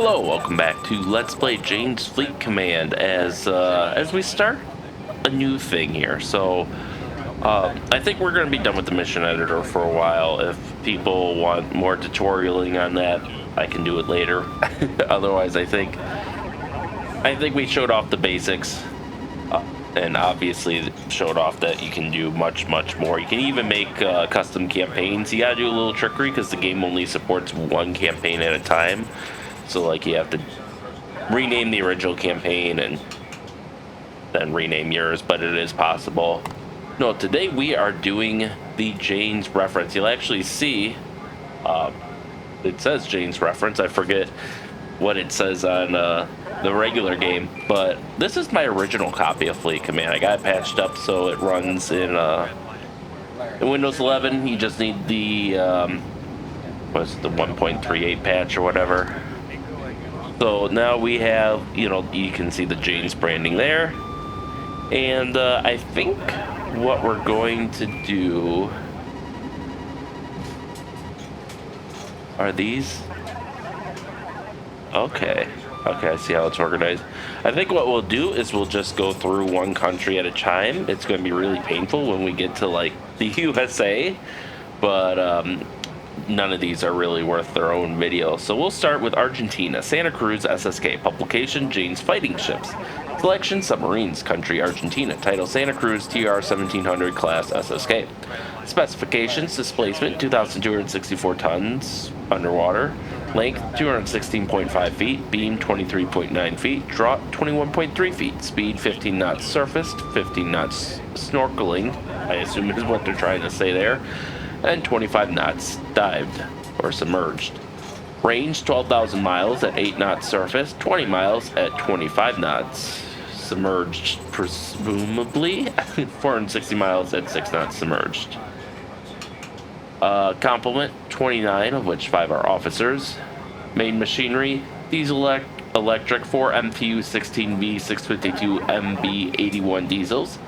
Hello, welcome back to Let's Play Jane's Fleet Command as we start a new thing here. I think we're going to be done with the mission editor for a while. If people want more tutorialing on that, I can do it later. Otherwise, I think we showed off the basics, and obviously showed off that you can do much more. You can even make custom campaigns. You got to do a little trickery because the game only supports one campaign at a time. So, like, you have to rename the original campaign and then rename yours, but it is possible. No, today we are doing the Jane's reference. You'll actually see, it says Jane's reference. I forget what it says on the regular game, but this is my original copy of Fleet Command. I got it patched up so it runs in Windows 11. You just need the, what's it, the 1.38 patch or whatever. So now we have, you can see the Jane's branding there. And I think what we're going to do are these. Okay, I see how it's organized. I think what we'll do is we'll just go through one country at a time. It's going to be really painful when we get to, like, the USA, but none of these are really worth their own video. So we'll start with Argentina. Santa Cruz SSK. Publication Jane's Fighting Ships. Selection Submarines. Country Argentina. Title Santa Cruz TR 1700 Class SSK. Specifications: Displacement 2,264 tons underwater. Length 216.5 feet. Beam 23.9 feet. Draught 21.3 feet. Speed 15 knots surfaced. 15 knots snorkeling, I assume is what they're trying to say there. And 25 knots dived or submerged. Range 12,000 miles at 8 knots surface, 20 miles at 25 knots submerged, presumably 460 miles at 6 knots submerged. Complement 29, of which 5 are officers. Main machinery: diesel electric 4 MTU 16V 652 MB 81 diesels,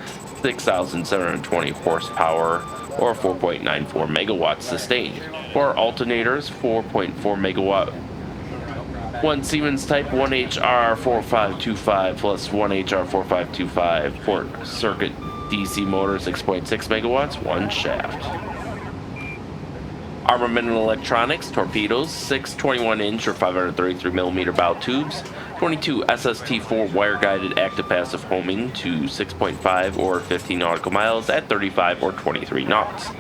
6,720 horsepower or 4.94 megawatts sustained. 4 alternators, 4.4 megawatt. 1 Siemens Type 1 HR 4525 plus 1 HR 4525. 4 circuit DC motor 6.6 megawatts, 1 shaft. Armament and electronics: torpedoes, 6 21-inch or 533 millimeter bow tubes, 22 SST-4 wire-guided active-passive homing to 6.5 or 15 nautical miles at 35 or 23 knots.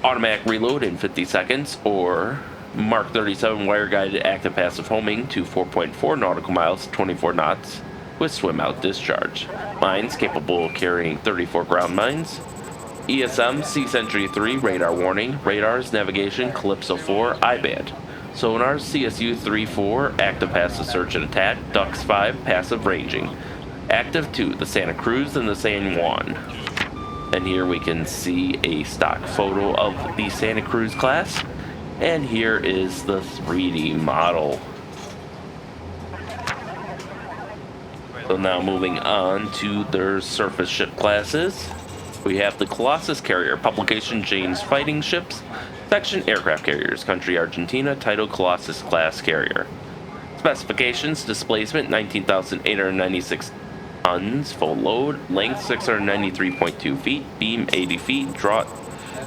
Automatic reload in 50 seconds, or Mark 37 wire-guided active-passive homing to 4.4 nautical miles, 24 knots, with swim-out discharge. Mines capable of carrying 34 ground mines. ESM Sea Sentry 3 radar warning. Radars navigation Calypso 4 I-band. Sonars CSU 3-4 active passive search and attack. Ducks 5 passive ranging. Active 2 the Santa Cruz and the San Juan. And here we can see a stock photo of the Santa Cruz class. And here is the 3D model. So now moving on to their surface ship classes. We have the Colossus Carrier. Publication Jane's Fighting Ships. Section Aircraft Carriers. Country Argentina. Title Colossus Class Carrier. Specifications: Displacement 19,896 tons. Full load. Length 693.2 feet. Beam 80 feet. Draught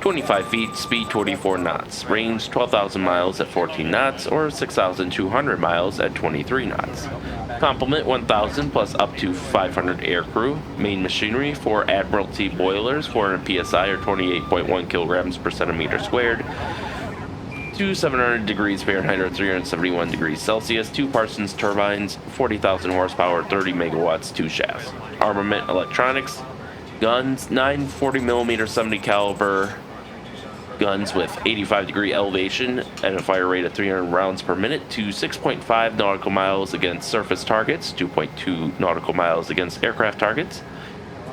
25 feet. Speed 24 knots. Range 12,000 miles at 14 knots or 6,200 miles at 23 knots. Complement 1,000 plus up to 500 air crew. Main machinery: 4 Admiralty boilers, 400 psi or 28.1 kilograms per centimeter squared. 2 700 degrees Fahrenheit or 371 degrees Celsius. 2 Parsons turbines, 40,000 horsepower, 30 megawatts, 2 shafts. Armament electronics: guns, 9 40mm 70 caliber guns with 85-degree elevation and a fire rate of 300 rounds per minute to 6.5 nautical miles against surface targets, 2.2 nautical miles against aircraft targets.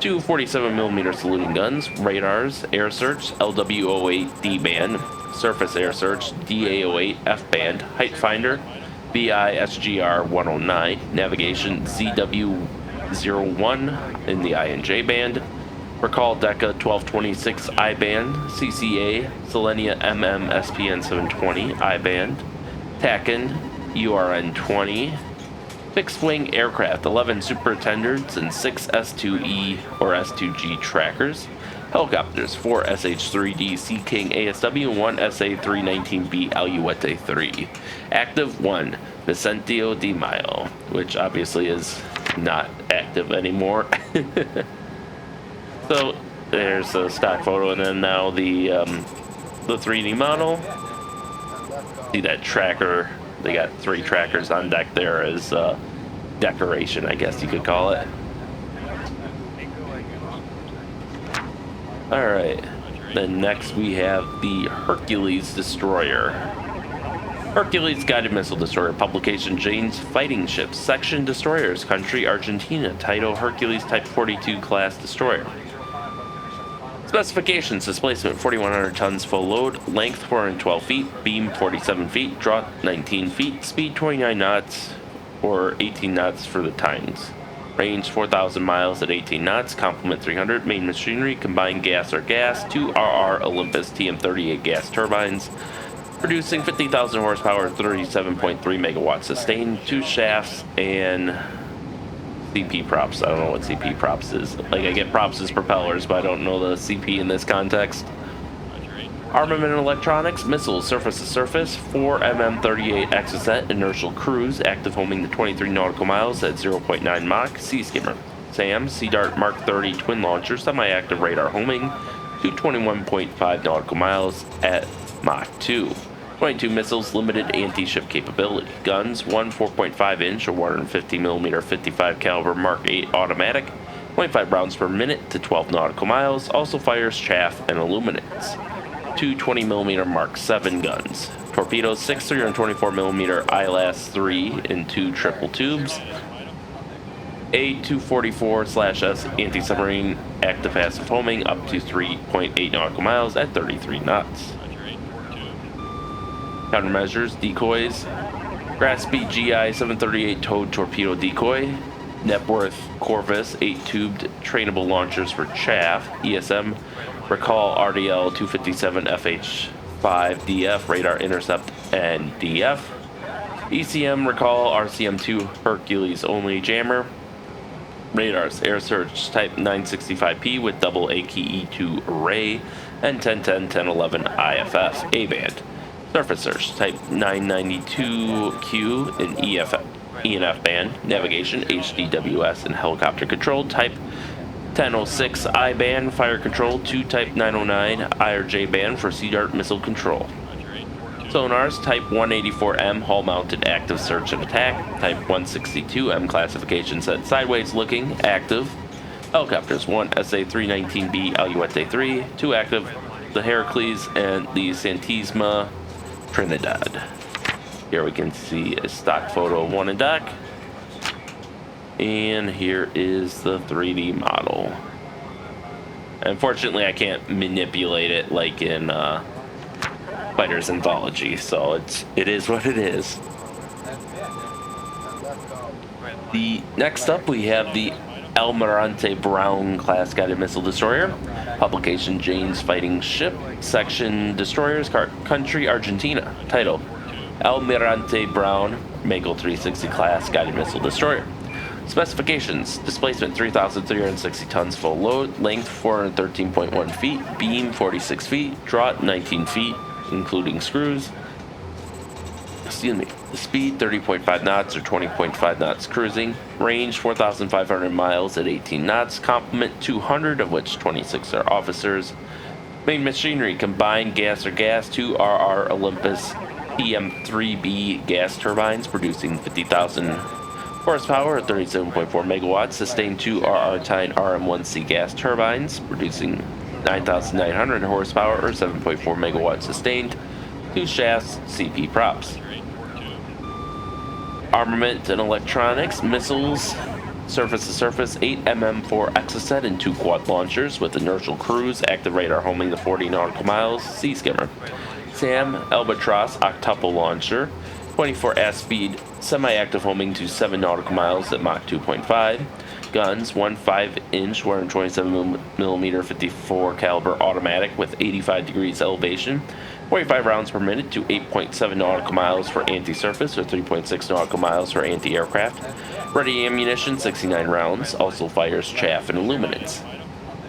2 47mm saluting guns. Radars: air search LW08 D band, surface air search DA08 F band, height finder BISGR 109, navigation ZW01 in the INJ band. Recall DECA 1226 I-band, CCA Selenia MM SPN 720 I-band, TACAN URN-20. Fixed-wing aircraft, 11 Supertenders and 6 S-2E or S-2G trackers. Helicopters, 4 SH-3D Sea King ASW and 1 SA-319B Alouette 3. Active 1 Vicentio Di Maio, which obviously is not active anymore. So there's a stock photo, and then now the 3D model. See that tracker? They got 3 trackers on deck there as decoration, I guess you could call it. All right. Then next we have the Hercules destroyer. Hercules guided missile destroyer. Publication: Jane's Fighting Ships. Section: Destroyers. Country: Argentina. Title: Hercules Type 42 class destroyer. Specifications: displacement 4,100 tons full load, length 412 feet, beam 47 feet, draught 19 feet, speed 29 knots or 18 knots for the times. Range 4,000 miles at 18 knots, complement 300, main machinery, combined gas or gas, 2 RR Olympus TM38 gas turbines, producing 50,000 horsepower, 37.3 megawatts sustained, 2 shafts, and CP props. I don't know what CP props is. Like, I get props as propellers, but I don't know the CP in this context. Armament and electronics, missiles, surface to surface, 4 MM38 Exocet, inertial cruise, active homing to 23 nautical miles at 0.9 Mach, sea skimmer. SAM, Sea Dart Mark 30 twin launcher, semi-active radar homing to 21.5 nautical miles at Mach 2. 22 missiles, limited anti-ship capability. Guns, 1 4.5 inch or 150 millimeter 55 caliber Mark 8 automatic, 25 rounds per minute to 12 nautical miles, also fires chaff and illuminates. 2 20 millimeter Mark 7 guns. Torpedoes, 6 324 millimeter ILAS 3 in 2 triple tubes. A-244/S anti-submarine active passive homing up to 3.8 nautical miles at 33 knots. Countermeasures: decoys, Graspy GI 738 towed torpedo decoy, Nepworth Corvus 8-tubed trainable launchers for chaff, ESM Recall RDL 257 FH5 DF radar intercept and DF, ECM Recall RCM2 Hercules only jammer, radars Air Search Type 965P with double AKE2 array and 1010-1011 IFF A-band. Surface Search Type 992Q in ENF band, navigation HDWS and helicopter control Type 1006 I band, fire control 2 Type 909 IRJ band for Sea Dart missile control. Sonars Type 184M hull mounted active search and attack, Type 162M classification set sideways looking active. Helicopters 1 SA-319B Alouette 3, 2 active, the Heracles and the Santisma Trinidad. Here we can see a stock photo of one in dock. And here is the 3D model. Unfortunately, I can't manipulate it like in Fighter's Anthology, so it is what it is. The next up, we have the Almirante Brown class guided missile destroyer. Publication: Jane's Fighting Ship. Section: Destroyers. Country: Argentina. Title: Almirante Brown Magle 360 class guided missile destroyer. Specifications: displacement 3,360 tons full load, length 413.1 feet, beam 46 feet, draught 19 feet, including screws. Excuse me. The speed 30.5 knots or 20.5 knots cruising. Range 4,500 miles at 18 knots. Complement 200, of which 26 are officers. Main machinery: combined gas or gas, 2 RR Olympus TM3B gas turbines producing 50,000 horsepower at 37.4 megawatts. Sustained 2 RR Tyne RM1C gas turbines producing 9,900 horsepower or 7.4 megawatts sustained. 2 shafts, CP props. Armament and electronics, missiles, surface to surface, 8 MM4 Exocet and 2 quad launchers with inertial cruise, active radar homing to 40 nautical miles, sea skimmer. SAM Albatross octuple launcher, 24 S speed, semi-active homing to 7 nautical miles at Mach 2.5. Guns, one 5-inch 127mm 54 caliber automatic with 85 degrees elevation, 45 rounds per minute to 8.7 nautical miles for anti-surface or 3.6 nautical miles for anti-aircraft. Ready ammunition, 69 rounds, also fires chaff and illuminance.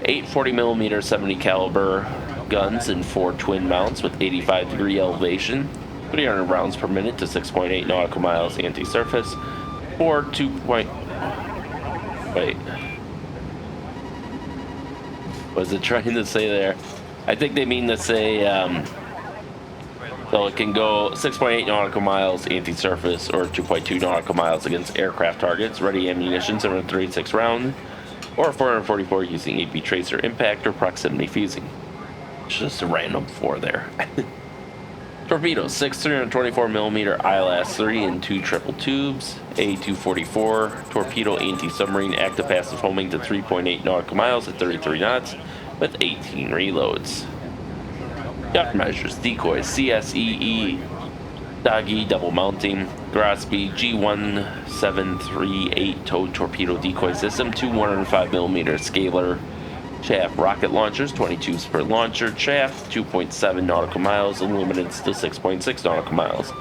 8 40mm 70 caliber guns and 4 twin mounts with 85 degree elevation, 300 rounds per minute to 6.8 nautical miles anti-surface, or 2. Wait. What is it trying to say there? I think they mean to say, so it can go 6.8 nautical miles anti-surface or 2.2 nautical miles against aircraft targets. Ready ammunition, 736 round, or 444 using AP tracer impact or proximity fusing. It's just a random 4 there. Torpedoes, 6 324mm ILS 3 and 2 triple tubes, A244 torpedo anti-submarine active passive homing to 3.8 nautical miles at 33 knots with 18 reloads. Countermeasures, decoys, CSEE doggy double mounting, Grosby G1738 towed torpedo decoy system, 2 105mm scalar chaff rocket launchers, 20 tubes per launcher, chaff 2.7 nautical miles, illuminance to 6.6 nautical miles.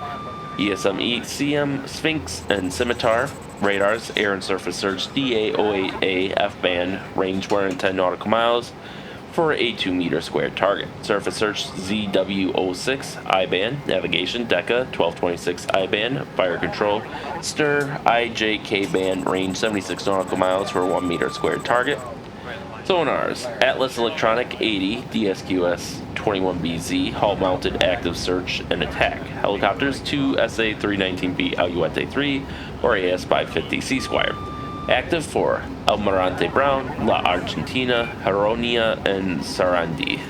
ESM ECM Sphinx and Scimitar radars, air and surface search DA08A F band, range 110 nautical miles for a 2 meter squared target. Surface search ZW06 I band, navigation DECA 1226 I band, fire control STIR IJK band, range 76 nautical miles for a 1 meter squared target. Sonars, Atlas Electronic 80, DSQS 21BZ, hull-mounted active search and attack. Helicopters, 2 SA-319B Alouette 3 or AS-550 Sea Squire. Active for Almirante Brown, La Argentina, Heronia, and Sarandi.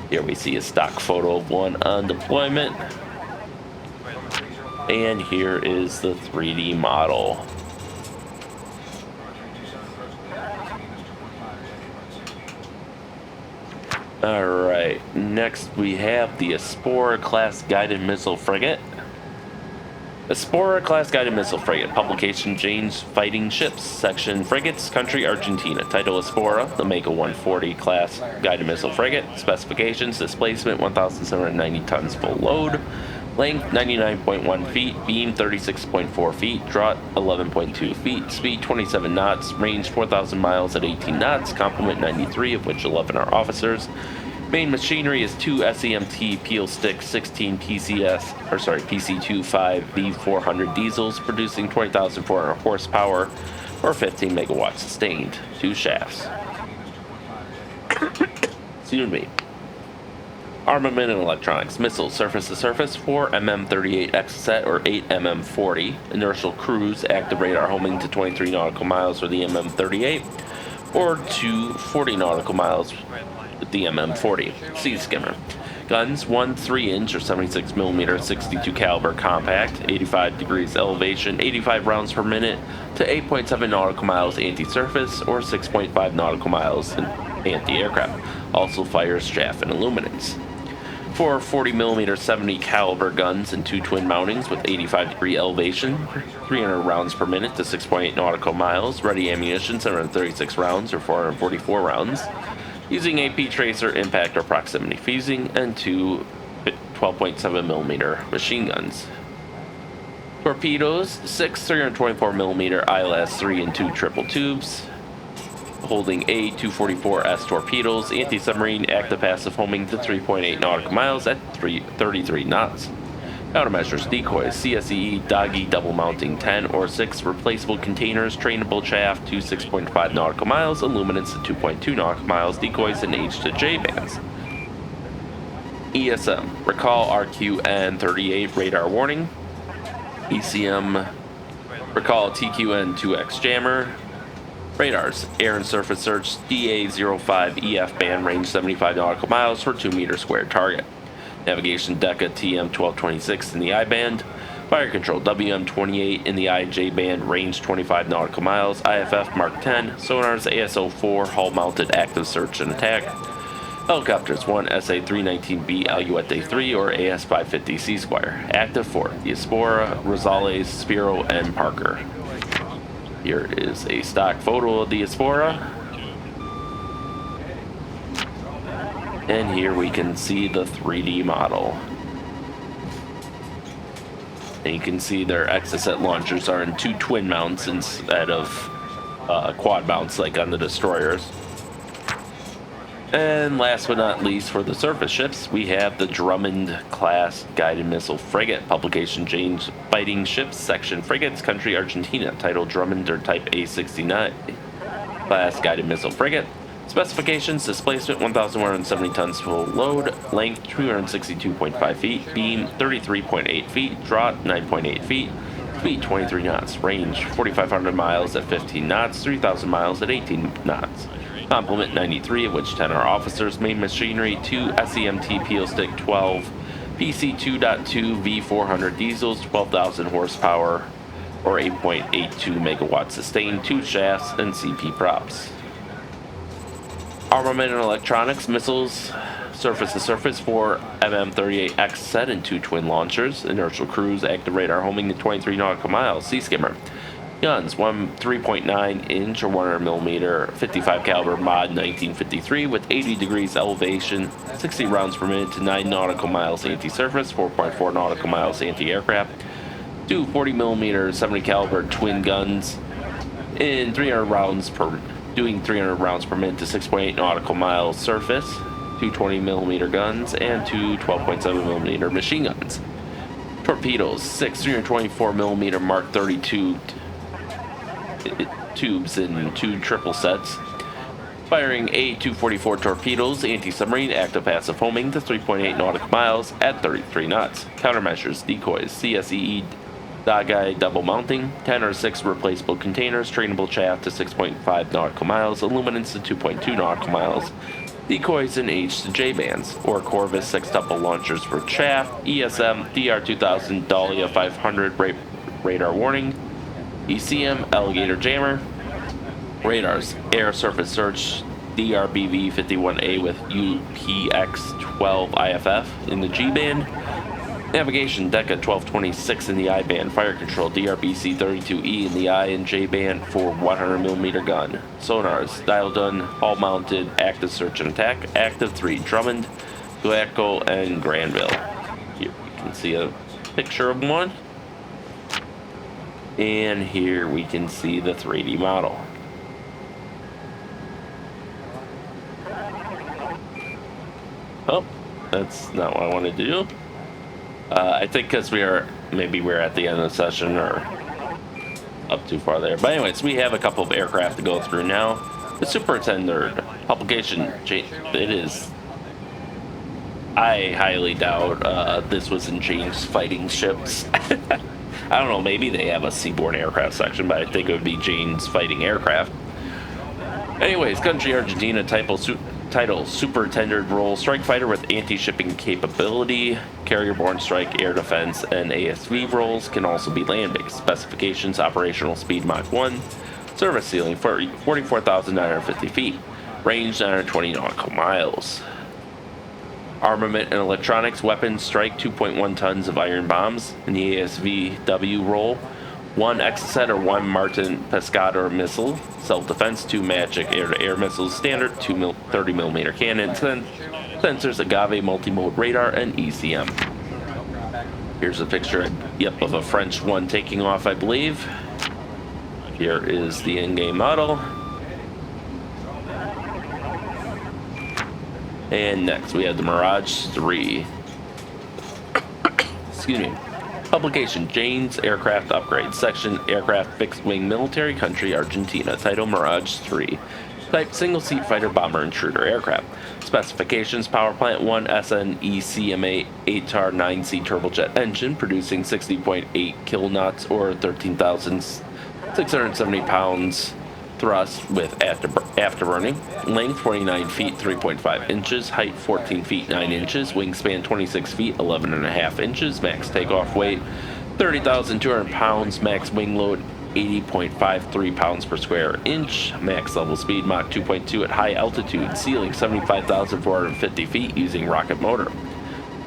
Here we see a stock photo of one on deployment. And here is the 3D model. Alright, next we have the Espora class guided missile frigate. Espora class guided missile frigate, publication Jane's Fighting Ships, section Frigates, country Argentina. Title Espora, the Mako 140 class guided missile frigate. Specifications, displacement 1,790 tons full load. Length 99.1 feet, beam 36.4 feet, draught 11.2 feet, speed 27 knots, range 4,000 miles at 18 knots, complement 93, of which 11 are officers. Main machinery is 2 SEMT peel stick 16 PC2 5 V400 diesels, producing 20,400 horsepower or 15 megawatts sustained. 2 shafts. Excuse me. Armament and electronics. Missiles, surface to surface, 4 mm38 Exocet or 8 mm40. Inertial cruise, active radar homing to 23 nautical miles for the mm38, or to 40 nautical miles with the mm40. Sea skimmer. Guns, 1 3-inch or 76mm 62 caliber compact, 85 degrees elevation, 85 rounds per minute to 8.7 nautical miles anti-surface or 6.5 nautical miles anti-aircraft. Also fires chaff and illuminance. 4 40mm 70 caliber guns and 2 twin mountings with 85 degree elevation, 300 rounds per minute to 6.8 nautical miles. Ready ammunition, 736 rounds or 444 rounds, using AP tracer impact or proximity fusing, and 2 12.7mm machine guns. Torpedoes, 6 324mm ILS 3 and 2 triple tubes, holding A244S torpedoes, anti-submarine active passive homing to 3.8 nautical miles at 33 knots. Countermeasures, decoys, CSEE doggy double mounting 10 or 6 replaceable containers, trainable chaff to 6.5 nautical miles, illuminance to 2.2 nautical miles, decoys and H to J bands. ESM, recall RQN38 radar warning. ECM, recall TQN2X jammer. Radars, air and surface search DA05 EF band, range 75 nautical miles for 2 meter squared target. Navigation DECA TM1226 in the I band. Fire control WM28 in the IJ band, range 25 nautical miles. IFF Mark 10. Sonars ASO4 hull mounted active search and attack. Helicopters, 1 SA-319B Alouette 3 or AS-550 Sea Squire. Active for the Espora, Rosales, Spiro, and Parker. Here is a stock photo of the Espora. And here we can see the 3D model. And you can see their Exocet launchers are in 2 twin mounts instead of quad mounts like on the destroyers. And last but not least, for the surface ships, we have the Drummond class guided missile frigate, publication James Fighting Ships, section frigates, country Argentina, title Drummond or type A69 class guided missile frigate. Specifications: displacement 1,170 tons full load, length 262.5 feet, beam 33.8 feet, draught 9.8 feet, speed 23 knots, range 4,500 miles at 15 knots, 3,000 miles at 18 knots. Complement 93, of which 10 are officers. Main machinery 2 SEMT peel stick 12, PC 2.2 V400 diesels, 12,000 horsepower or 8.82 megawatts sustained, 2 shafts, and CP props. Armament and electronics: missiles, surface to surface, 4 MM38X set and 2 twin launchers. Inertial cruise, active radar homing to 23 nautical miles. Sea skimmer. Guns: 1 3.9 inch or 100 millimeter 55 caliber mod 1953 with 80 degrees elevation, 60 rounds per minute to 9 nautical miles anti-surface, 4.4 nautical miles anti-aircraft. 2 40 millimeter 70 caliber twin guns in 300 rounds per doing 300 rounds per minute to 6.8 nautical miles surface, 2 20 millimeter guns, and 2 12.7 millimeter machine guns. Torpedoes: 6 324 millimeter Mark 32 tubes in 2 triple sets, firing A244 torpedoes, anti-submarine, active passive homing to 3.8 nautical miles at 33 knots. Countermeasures: decoys, CSEE Dogeye double mounting, 10 or 6 replaceable containers, trainable chaff to 6.5 nautical miles, illuminance to 2.2 nautical miles, decoys in H to J bands, or Corvus 6 double launchers for chaff, ESM, DR2000, Dahlia 500 radar warning, ECM, alligator jammer, radars, air surface search, DRBV 51A with UPX 12 IFF in the G band, navigation, DECA 1226 in the I band, fire control, DRBC 32E in the I and J band for 100 millimeter gun, sonars, dial done, hull mounted, active search and attack, active 3, Drummond, Guayaco, and Granville. Here you can see a picture of one. And here we can see the 3D model. Oh, that's not what I wanted to do. I think because maybe we're at the end of the session or up too far there. But anyways, we have a couple of aircraft to go through now. The Superintendent publication, it is. I highly doubt this was in James Fighting Ships. I don't know, maybe they have a seaborne aircraft section, but I think it would be Jane's Fighting Aircraft. Anyways, country Argentina, title Superintendent role, strike fighter with anti-shipping capability, carrier-borne strike, air defense, and ASV roles, can also be land-based. Specifications: operational speed Mach 1, service ceiling 44,950 feet, range 920 nautical miles. Armament and electronics: weapons, strike 2.1 tons of iron bombs in the ASVW role, 1 Exocet or 1 Martin Pescador missile, self-defense, 2 Magic air-to-air missiles, standard 30 millimeter cannon, sensors, agave multimode radar, and ECM. Here's a picture, of a French one taking off, I believe. Here is the in-game model. And next we have the Mirage 3. Excuse me. Publication: Jane's Aircraft Upgrade, section Aircraft Fixed Wing Military, country Argentina, title Mirage 3, type single seat fighter bomber intruder aircraft. Specifications: power plant 1 SNECMA 8-tar 9C turbojet engine producing 60.8 kilonewtons or 13,670 pounds thrust with afterburning, length 49 feet 3.5 inches, height 14 feet 9 inches, wingspan 26 feet 11.5 inches, max takeoff weight 30,200 pounds, max wing load 80.53 pounds per square inch, max level speed Mach 2.2 at high altitude, ceiling 75,450 feet using rocket motor.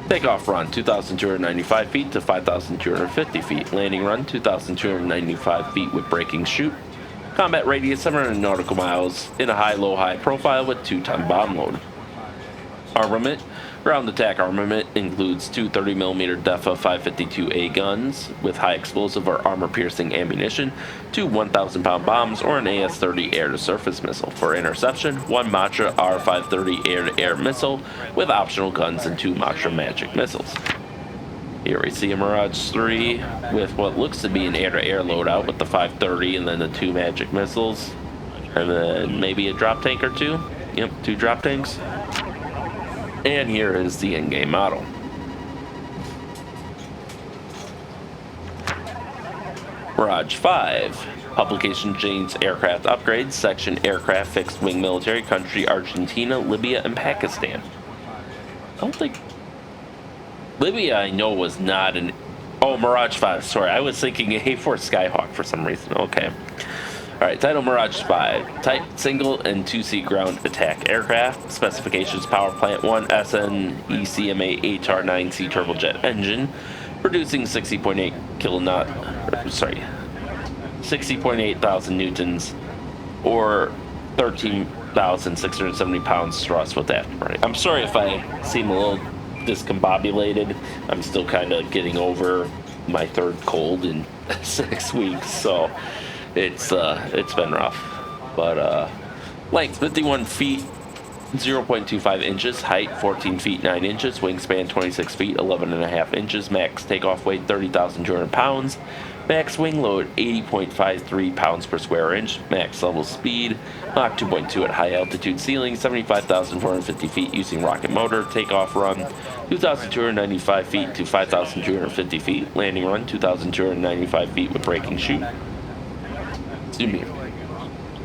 Takeoff run 2,295 feet to 5,250 feet, landing run 2,295 feet with braking chute, Combat radius 700 nautical miles in a high-low high profile with 2-ton bomb load. Armament. Ground attack armament includes two 30mm DEFA 552A guns with high explosive or armor-piercing ammunition, two 1,000-pound bombs, or an AS-30 air-to-surface missile. For interception, one Matra R-530 air-to-air missile with optional guns and two Matra Magic missiles. Here we see a Mirage 3 with what looks to be an air-to-air loadout with the 530 and then the two Magic missiles, and then maybe a drop tank or two. Yep, two drop tanks. And here is the in-game model. Mirage 5. Publication Jane's Aircraft Upgrades. Section Aircraft Fixed Wing Military. Country Argentina, Libya, and Pakistan. I don't think... Libya, I know, was not an... Oh, Mirage 5. Sorry, I was thinking A4 Skyhawk for some reason. Okay. Alright, title Mirage 5. Type single and two-seat ground attack aircraft. Specifications power plant 1 SN ECMA HR-9C turbojet engine. Producing 60.8 60.8 thousand newtons or 13,670 pounds thrust with afterburner. I'm sorry if I seem a little discombobulated. I'm still kind of getting over my third cold in 6 weeks, so it's been rough. But length 51 feet 0.25 inches, height 14 feet 9 inches, wingspan 26 feet 11.5 inches, max takeoff weight 30,200 pounds, max wing load 80.53 pounds per square inch, max level speed Mach 2.2 at high altitude, ceiling 75,450 feet using rocket motor, takeoff run 2,295 feet to 5,250 feet, landing run 2,295 feet with braking chute. Excuse me.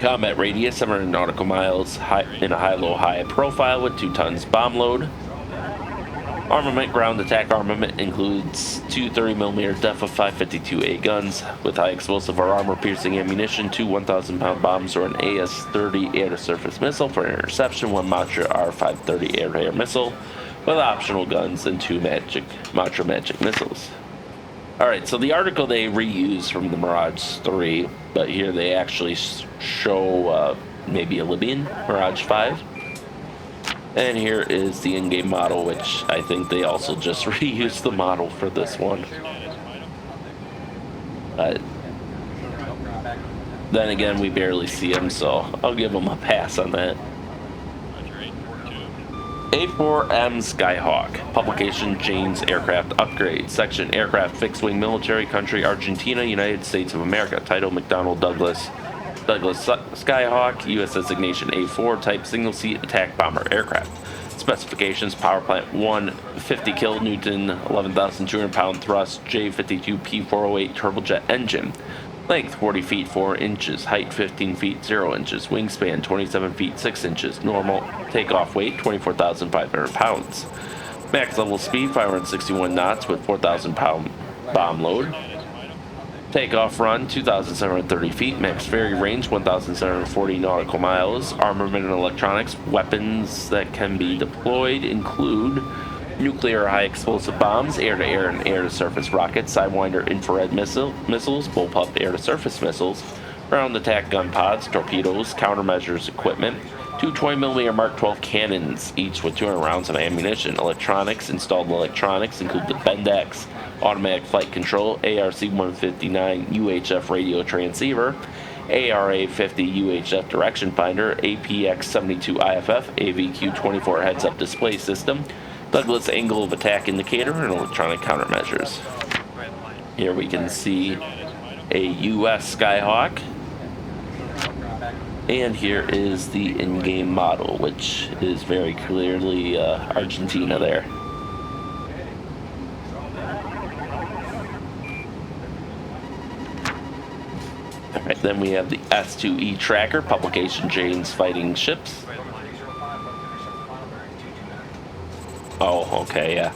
Combat radius 700 nautical miles in a high-low high profile with 2 tons bomb load. Armament ground attack armament includes two 30mm DEFA 552A guns with high explosive or armor-piercing ammunition, two 1,000-pound bombs or an AS-30 air-to-surface missile for interception, one Matra R-530 air-to-air missile with optional guns and two Matra Magic missiles. Alright, so the article they reused from the Mirage 3, but here they actually show maybe a Libyan Mirage 5. And here is the in-game model, which I think they also just reused the model for this one. Then again, we barely see him, so I'll give him a pass on that. A4M Skyhawk. Publication Jane's Aircraft Upgrades. Section Aircraft Fixed Wing Military. Country Argentina, United States of America. Title McDonnell Douglas Skyhawk. U.S. designation A4. Type single seat attack bomber aircraft. Specifications power plant 1 50 kilonewton 11,200 pound thrust J52 P408 turbojet engine. Length 40 feet 4 inches, height 15 feet 0 inches, wingspan 27 feet 6 inches, normal takeoff weight 24,500 pounds. Max level speed 561 knots with 4,000 pound bomb load. Takeoff run 2,730 feet, max ferry range 1,740 nautical miles. Armament and electronics. Weapons that can be deployed include nuclear high explosive bombs, air-to-air and air-to-surface rockets, Sidewinder infrared missiles, bullpup air-to-surface missiles, ground attack gun pods, torpedoes, countermeasures equipment, two 20mm Mark 12 cannons, each with 200 rounds of ammunition. Electronics. Installed electronics include the Bendix automatic flight control, ARC-159 UHF radio transceiver, ARA-50 UHF direction finder, APX-72 IFF, AVQ-24 heads-up display system, Douglas angle of attack indicator, and electronic countermeasures. Here we can see a U.S. Skyhawk. And here is the in-game model, which is very clearly Argentina there. Alright, then we have the S2E tracker, publication Jane's Fighting Ships. Oh, okay, yeah.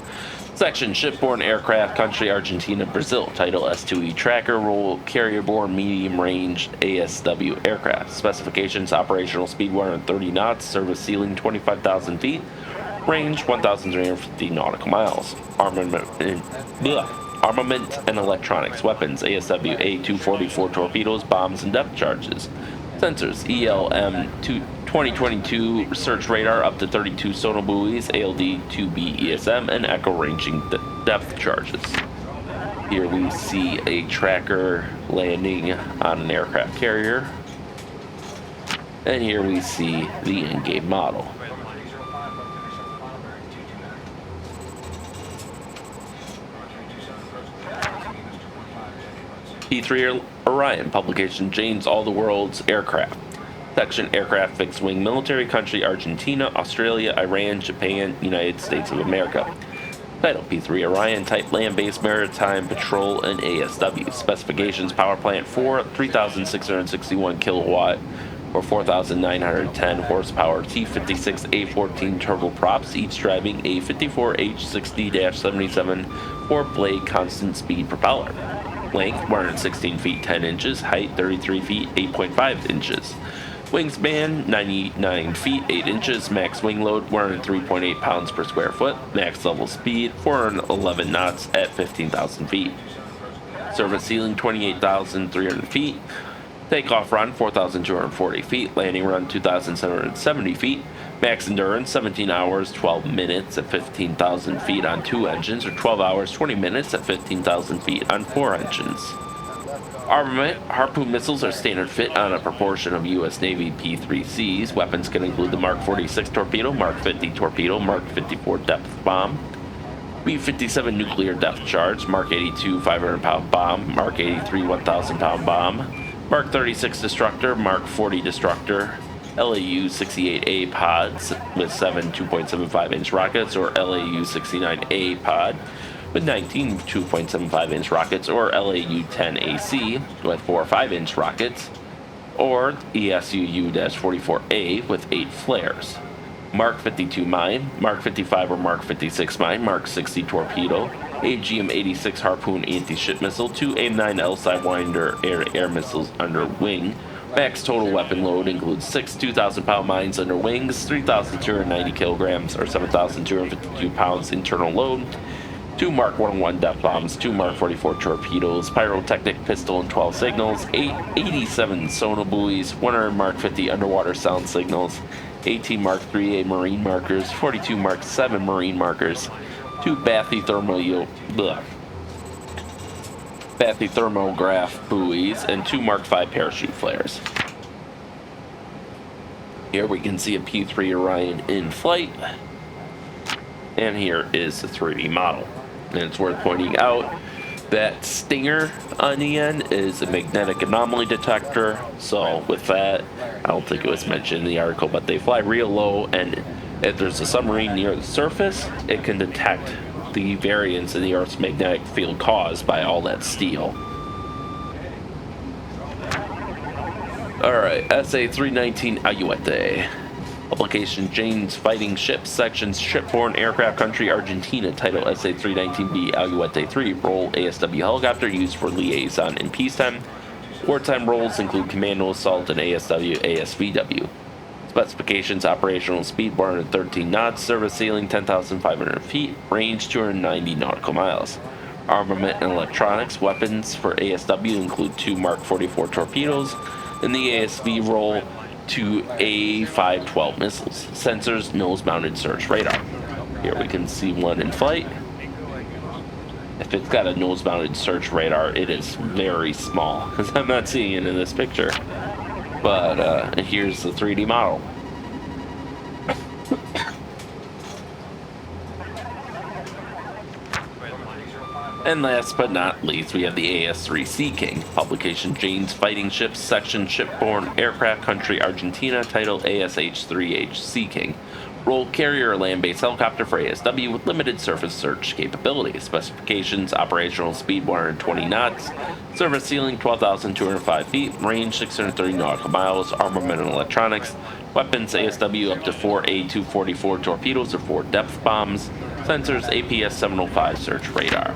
Section Shipborne Aircraft, Country Argentina, Brazil. Title S2E Tracker, Role Carrier-borne Medium-Range ASW Aircraft. Specifications Operational Speed 130 knots, Service Ceiling 25,000 feet, Range 1,350 nautical miles. Armament and electronics, weapons, ASW A-244 torpedoes, bombs, and depth charges. Sensors, ELM 2022 search radar up to 32 sonar buoys, ALD-2B ESM, and echo ranging depth charges. Here we see a tracker landing on an aircraft carrier. And here we see the in-game model. P3 Orion, publication Jane's All the World's Aircraft. Section Aircraft Fixed Wing Military, country Argentina, Australia, Iran, Japan, United States of America. Title P3 Orion, type land-based maritime patrol and ASW. Specifications power plant 4, 3,661 kilowatt or 4,910 horsepower T56A14 turboprops, each driving a 54H60-77 4-blade constant speed propeller. Length 116 feet 10 inches, height 33 feet 8.5 inches. Wingspan 99 feet 8 inches, max wing load 103.8 pounds per square foot, max level speed 411 knots at 15,000 feet. Service ceiling 28,300 feet. Takeoff run 4,240 feet, landing run 2,770 feet. Max endurance 17 hours 12 minutes at 15,000 feet on 2 engines, or 12 hours 20 minutes at 15,000 feet on 4 engines. Armament, Harpoon missiles are standard fit on a proportion of U.S. Navy P-3Cs. Weapons can include the Mark 46 torpedo, Mark 50 torpedo, Mark 54 depth bomb, B-57 nuclear depth charge, Mark 82 500-pound bomb, Mark 83 1,000-pound bomb, Mark 36 destructor, Mark 40 destructor, LAU-68A pods with 7 2.75-inch rockets, or LAU-69A pod with 19 2.75-inch rockets, or LAU-10AC with 4 5-inch rockets, or ESUU-44A with 8 flares. Mark 52 mine, Mark 55 or Mark 56 mine, Mark 60 torpedo, AGM-86 Harpoon anti-ship missile, 2 AIM-9L Sidewinder air missiles under wing. Max total weapon load includes 6 2,000-pound mines under wings, 3,290 kilograms or 7,252 pounds internal load, 2 Mark 101 depth bombs, 2 Mark 44 torpedoes, pyrotechnic pistol and 12 signals, 87 sonar buoys, 100 Mark 50 underwater sound signals, 18 Mark 3A marine markers, 42 Mark 7 marine markers, 2 bathythermograph buoys, and 2 Mark 5 parachute flares. Here we can see a P3 Orion in flight, and here is the 3D model. And it's worth pointing out that stinger on the end is a magnetic anomaly detector. So with that, I don't think it was mentioned in the article, but they fly real low, and if there's a submarine near the surface, it can detect the variance in the Earth's magnetic field caused by all that steel. Alright, SA-319 Ayuete. Publication Jane's Fighting Ships, Sections Shipborne Aircraft, country Argentina, title SA-319B Ayuete 3, role ASW helicopter used for liaison in peacetime. Wartime roles include commando assault and ASW ASVW. Specifications: operational speed 113 knots, service ceiling 10,500 feet, range 290 nautical miles. Armament and electronics, weapons for ASW include 2 Mark 44 torpedoes, and the ASV role 2 A512 missiles. Sensors: nose-mounted search radar. Here we can see one in flight. If it's got a nose-mounted search radar, it is very small, because I'm not seeing it in this picture. But here's the 3D model. And last but not least, we have the AS-3 Sea King. Publication Jane's Fighting Ships, Section Shipborne Aircraft, country Argentina, title ASH-3H Sea King. Role carrier or land-based helicopter for ASW with limited surface search capability. Specifications: operational speed 120 knots, service ceiling 12,205 feet, range 630 nautical miles. Armament and electronics, weapons ASW up to 4 A-244 torpedoes or 4 depth bombs. Sensors: APS-705 search radar.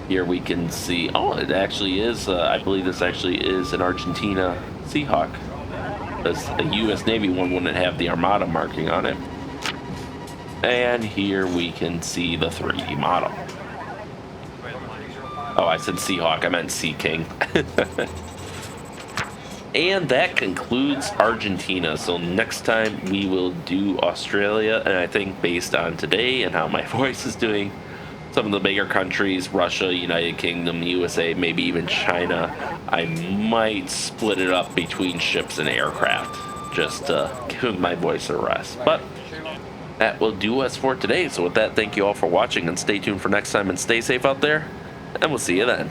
Here we can see, oh, it actually is, I believe this actually is an Argentina Seahawk. A U.S. Navy one wouldn't have the Armada marking on it. And here we can see the 3D model. Oh, I said Seahawk. I meant Sea King. And that concludes Argentina. So next time we will do Australia. And I think based on today and how my voice is doing, some of the bigger countries, Russia, United Kingdom, USA, maybe even China, I might split it up between ships and aircraft. Just give my voice a rest. But that will do us for today. So with that, thank you all for watching and stay tuned for next time and stay safe out there. And we'll see you then.